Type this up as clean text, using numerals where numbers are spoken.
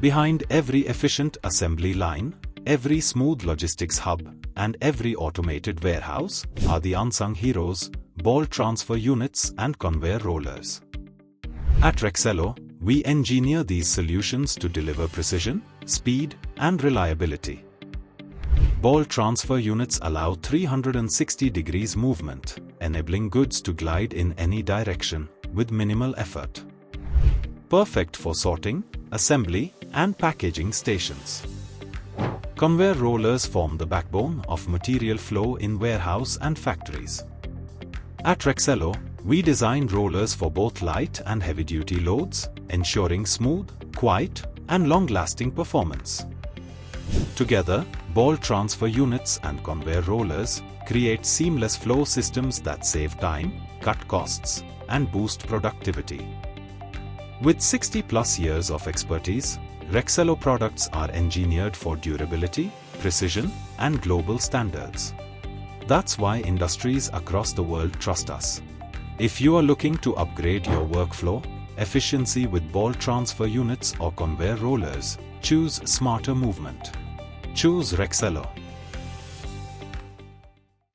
Behind every efficient assembly line, every smooth logistics hub, and every automated warehouse are the unsung heroes, ball transfer units and conveyor rollers. At Rexello, we engineer these solutions to deliver precision, speed, and reliability. Ball transfer units allow 360 degrees movement, enabling goods to glide in any direction with minimal effort. Perfect for sorting, assembly, and packaging stations. Conveyor rollers form the backbone of material flow in warehouse and factories. At Rexello, we design rollers for both light and heavy-duty loads, ensuring smooth, quiet, and long-lasting performance. Together, ball transfer units and conveyor rollers create seamless flow systems that save time, cut costs, and boost productivity. With 60+ years of expertise, Rexello products are engineered for durability, precision, and global standards. That's why industries across the world trust us. If you are looking to upgrade your workflow, efficiency with ball transfer units or conveyor rollers, choose smarter movement. Choose Rexello.